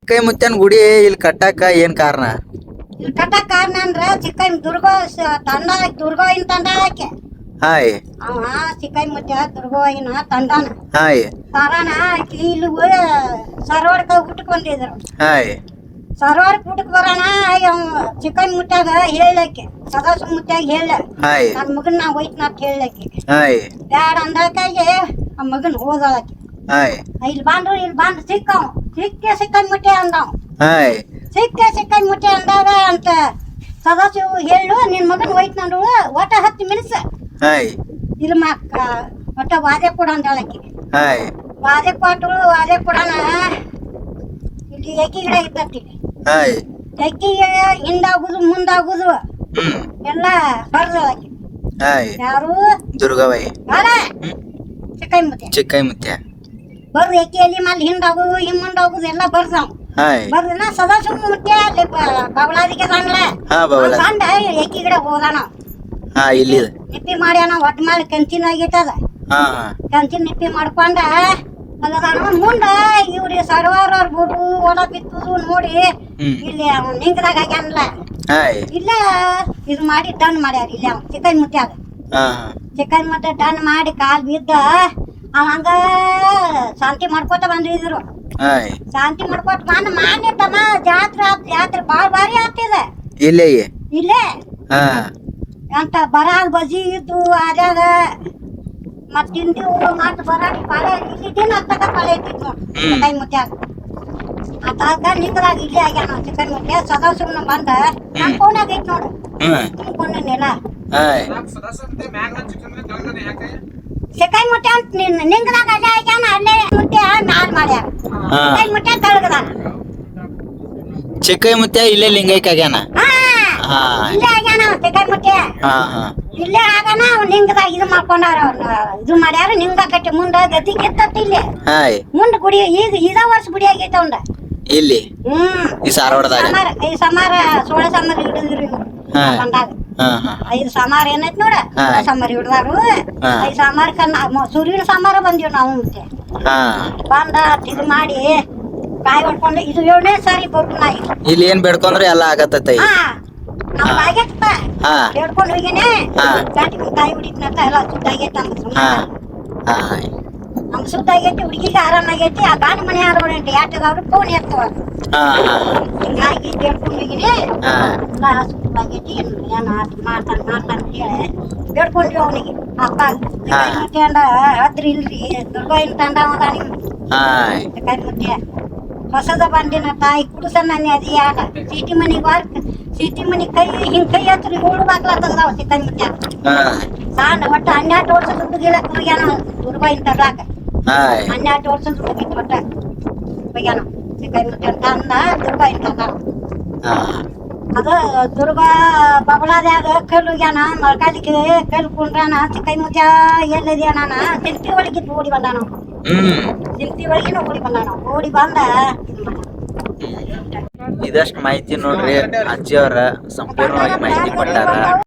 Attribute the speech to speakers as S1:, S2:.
S1: ಚಿಕ್ಕೈ ಮುತ್ತನ್ ಗುಡಿ ಇಲ್ಲಿ ಕಟ್ಟಾಕ ಏನ್ ಕಾರಣ?
S2: ಇಲ್ಲಿ ಕಟ್ಟಕ್ ಕಾರಣ ಅಂದ್ರ ಚಿಕ್ಕೈ ದುರ್ಗೋಯಿನ ತಂದಾಳಕ್ಕೆ.
S1: ಹಾಯ್
S2: ಅವ ಚಿಕ್ಕೈ ಮುತ್ಯ ದುರ್ಗೋಯಿನ ತಂದಾನ.
S1: ಹಾಯ್
S2: ಕಾರಣ ಆಕಿ ಇಲ್ಲಿ ಸರೋವರಕ್ಕೆ ಊಟಕ್ಕೆ ಬಂದಿದ್ರು.
S1: ಹಾಯ್
S2: ಸರೋವರಕ್ಕೆ ಊಟಕ್ಕೆ ಬರೋಣ ಚಿಕ್ಕೈ ಮುತ್ಯಾಗ ಹೇಳಕ್ಕೆ ಸದಾಶಿವ ಮುತ್ಯಾಗ ಹೇಳ
S1: ಹಾಯ್
S2: ನನ್ನ ಮಗನ್ ನಾ ಹೋಯ್ತನ ಅಂತ ಹೇಳಕ್ಕೆ.
S1: ಹಾಯ್
S2: ಬ್ಯಾಡ ಅಂದಕ್ಕಾಗಿ ಆ ಮಗನ್ ಹೋದಳಕ್ಕೆ.
S1: ಹಾಯ್
S2: ಇಲ್ಲಿ ಬಂದು ಸಿಕ್ಕೈ ಮುಟ್ಯ ಅಂದವ್.
S1: ಹಾಯ್
S2: ಸಿಕ್ಕೈ ಮುಟ್ಯ ಅಂದಾಗ ಅಂತ ಸದಾಶಿವ ಹೇಳು ನಿನ್ ಮಗನ್ ಹೋಯ್ತು ನಾನು ಒಟ್ಟ 10 ಮಿನಿಟ್ಸ್
S1: ಹಾಯ್
S2: ಇಲ್ಲ ಒಟ್ಟ ವಾದೆ ಕೊಡ ಅಂದಳಕ್ಕೆ.
S1: ಹಾಯ್
S2: ವಾದೆ ಕೊಡೋಣ ಇಲ್ಲಿ ಎಕ್ಕಿ ಗಿಡ ಇರ್ತತಿ.
S1: ಹಾಯ್
S2: ಎಕ್ಕಿಗೆ ಹಿಂದಾಗುದು ಮುಂದಾಗುದು ಎಲ್ಲ ಬರ್ದಳಕ್ಕೆ.
S1: ಹಾಯ್
S2: ಯಾರು
S1: ದುರ್ಗವೈ
S2: ಅಲ್ಲ ಚಿಕ್ಕೈ ಮುತ್ಯ
S1: ಚಿಕ್ಕೈ ಮುತ್ಯ
S2: ಬರ್ದು ಎಕ್ಕಿಯಲ್ಲಿ ಮಲ್ಲಿ ಹಿಂದಾಗುದು ಮುಂದಾಗುದು ಎಲ್ಲ ಬರ್ದಾವ್.
S1: ಹಾಯ್
S2: ಬರ್ದನ ಸದಾಶಿವ ಮುತ್ಯ ಅಲ್ಲಿ ಬಬಲಾದಿಗೆ ಬಂದ್ಲ
S1: ಹಾ ಬವಲ
S2: ಬಂದ ಎಕ್ಕಿ ಗಿಡ ಹೋದಾನ.
S1: ಹಾ ಇಲ್ಲಿ
S2: ನಿಪ್ಪಿ ಮಾಡ್ಯಾನ ಒಟ್ಟು ಮಾಡಿ ಕಂಚಿನ ಆಗೈತದ.
S1: ಹಾ ಹಾ
S2: ಕಂಚಿನ ನಿಪ್ಪಿ ಮಾಡ್ಕೊಂಡ ಅಲ್ಲದಾನ ಮುಂದ ಇವ್ರಿಗೆ ಸರ್ವಾರ ಬಿಡು ಒಳ ಬಿತ್ತುದು ನೋಡಿ ಇಲ್ಲಿ ಅವ್ನು ನಿಂಗದಾಗ ಆಗ್ಯಾನಲ್ಲ.
S1: ಹಾಯ್
S2: ಇಲ್ಲೇ ಇದು ಮಾಡಿ ಡನ್ ಮಾಡ್ಯಾರ ಇಲ್ಲಿ ಅವ್ನು ಚಿಕ್ಕೈ ಮುತ್ಯಾಗ.
S1: ಹಾ
S2: ಚಿಕ್ಕೈ ಮುತ್ಯ ಡನ್ ಮಾಡಿ ಕಾಲ್ ಬಿದ್ದ ಹಂಗ ಶಾಂತಿ ಮಾಡ್ಕೋತ ಬಂದಿದ್ರು.
S1: ಹಾಯ್
S2: ಶಾಂತಿ ಮಾಡ್ಕೊತ ಬಂದ್ ಮಾನ್ಯತಮ್ಮ ಜಾತ್ರೆ ಭಾರಿ ಆಗ್ತಿದೆ
S1: ಇಲ್ಲೇ
S2: ಇಲ್ಲೇ
S1: ಹಾ
S2: ಅಂತ ಬರಾಗ ಬಜಿ ಇದ್ದು ಆದ್ಯಾಗ ಮತ್ ತಿಂದಿವು ಮತ್ ಬರಾಗ ಪಾಳೆ ಇಲ್ಲಿದ್ದೇನ ಅತ್ತಕ ಪಾಳೆ ಇಟ್ಟಿದ್ ನೋಡ್ ಚಿಕ್ಕೈ ಮುತ್ಯಾಗ. ಅತ್ತಾಗ ನಿಂದ್ರಾಗ ಇಲ್ಲೇ ಆಗ್ಯಾನ ಚಿಕ್ಕೈ ಮುತ್ಯ. ಸದಾಶಿವನ ಬಂದ ನನ್ ಫೋನಾಗ ಐತ್ ನೋಡು ನಿಮ್ ಫೋನನ್ನೆಲ್ಲ
S1: ಹಾಯ್
S2: ಚಿಕ್ಕೈ ಮುತ್ಯ ಅಂತ ನಿಂದ್ರಾಗ ಅಲ್ಲೇ ಆಗ್ಯಾನ. ಅಲ್ಲೇ ಮುತ್ಯ ಮ್ಯಾಲ್ ಮಾಡ್ಯಾರ ಚಿಕ್ಕೈ ಮುತ್ಯ ತಳಗದಾನ.
S1: ಚಿಕ್ಕೈ ಮುತ್ಯ ಇಲ್ಲೇ ಲಿಂಗೈಕ್ ಆಗ್ಯಾನ. ಹಾ
S2: ಇಲ್ಲೇ ಆಗ್ಯಾನ ಚಿಕ್ಕೈ ಮುತ್ಯ.
S1: ಹಾ ಹಾ
S2: ಇಲ್ಲೇ ಆಗಾನ ನಿಂಗದಾಗ ಇದು ಮಾಡ್ಕೊಂಡಾರ ಇದು ಮಾಡ್ಯಾರ. ನಿಂಗ ಕಟ್ಟಿ ಮುಂದ ಗತಿ ಕೆತ್ತತ್ ಇಲ್ಲಿ
S1: ಹಾಯ್
S2: ಮುಂದ ಗುಡಿ ಈಗ ಇದ ವರ್ಷ ಗುಡಿ ಆಗೈತ ಅವಂದ
S1: ಇಲ್ಲಿ ಈ ಸಾರವಾಡದಾಗ
S2: ಈ ಸಮಾರ 16 ಸಮಾರ ಹಿಡಿದ್ರಿ ಬಂದಾಗ.
S1: ಹಾ ಹಾ
S2: 5 ಸಮಾರ ಏನೈತ್ ನೋಡ ಸಮಾರ ಹಿಡ್ದಾರು. 5 ಸಮಾರಕ್ಕ ಸೂರ್ಯನ ಸಮಾರ ಬಂದಿವ್ ನಾವು ಮತ್ತೆ
S1: ಹಾ
S2: ಬಂದ ಇದು ಮಾಡಿ ಕಾಯಿ ಹೊಡ್ಕೊಂಡು ಇದು 7ನೇ ಸಾರಿ ಬರು ನಾಯಿ
S1: ಇಲ್ಲಿ ಏನ್ ಬೇಡ್ಕೊಂಡ್ರೆ ಎಲ್ಲ ಆಗತ್ತೈ.
S2: ನಮ್ಗೆ ಆಗೈತಪ್ಪ
S1: ಹಾ
S2: ಹೇಳ್ಕೊಂಡು ಹೋಗಿನೇ ಗಾಟಿ ಕಾಯಿ ಹೊಡಿತ್ನಂತ ಎಲ್ಲ ಸುತ್ತ ಆಗೈತೆ
S1: ಹಾ
S2: ನಮ್ಗೆ ಸುತ್ತ ಆಗೈತಿ ಹುಡುಗಿಗೆ ಆರಾಮಾಗೈತಿ. ಆ ಗಾಡಿ ಮನೆ ಆರೋಣಂತೆ ಯಾಟದವ್ರು ಫೋನ್ ಎತ್ತವ
S1: ಹಾ
S2: ಹಿಂಗಾಗಿ ಬೇಡ್ಕೊಂಡು ಹೋಗಿನೇ
S1: ಹಾ
S2: ಎಲ್ಲ ಸುತ್ತಾಗೈತಿ ಏನ್ ಮಾಡ್ತಾನ ಅಂತ ಹೇಳಿ ಬೇಡ್ಕೊಂಡ್ರಿ ಅವನಿಗೆ. ಅಪ್ಪ ಅಂಡ ಹದ್ರಿ ಇಲ್ರಿ ದುರ್ಗಾಯಿನ ತಂಡ ಅದ ನಿಮ್
S1: ಹಾಯ್
S2: ಕೈ ಮುದ್ದೆ ಹೊಸದ ಬಂದಿನ ತಾಯಿ ಕುಡಿಸನ್ನ ಅದು ಯಾಕ ಸೀಟಿ ಮನಿ ಕೈ ಹತ್ರ 7 ಬಾಗ್ಲ ತೆಗ್ದಾವ ಚಿಕ್ಕೈ ಮುತ್ಯ.
S1: ಹಾ
S2: ಸಣ್ಣ ಒಟ್ಟು 12 ವರ್ಷದ ಹುಡುಗಿಲ್ಲ ಹೋಗ್ಯಾನ ದುರ್ಗಾಯಿನ ತರ್ಲಾಕ.
S1: ಹಾಯ್
S2: 12 ವರ್ಷದ ಹುಡುಗಿ ಒಟ್ಟ ಹೋಗ್ಯಾನ ಚಿಕ್ಕೈ ಮುತ್ಯ ಅಂತ ಅಂದ ದುರ್ಗಾಯಿನ ತಂದಾವ.
S1: ಹಾ
S2: ಅದ ದುರ್ಗಾ ಬಬಲಾದ್ಯಾಗ ಕಲ್ಲು ಹೋಗ್ಯಾನ ಮಲ್ಕಾಲಿಕ್ಕೆ ಕಲ್ಲು ಕುಂಡ್ರಾನ ಚಿಕ್ಕೈ ಮುತ್ಯ ಎಲ್ಲದ್ಯಾ ನಾನ ಸಿಂಪಿ ಒಳಗಿದ್ದು ಓಡಿ ಬಂದಾನ. ಸಿಂಪಿ ಒಳಗಿನ ಓಡಿ ಬಂದಾನ. ಓಡಿ ಬಂದ
S1: ಇದಷ್ಟು ಮಾಹಿತಿ ನೋಡ್ರಿ ಅಜ್ಜಿಯವ್ರ ಸಂಪೂರ್ಣವಾಗಿ ಮಾಹಿತಿ ಕೊಟ್ಟಾರ.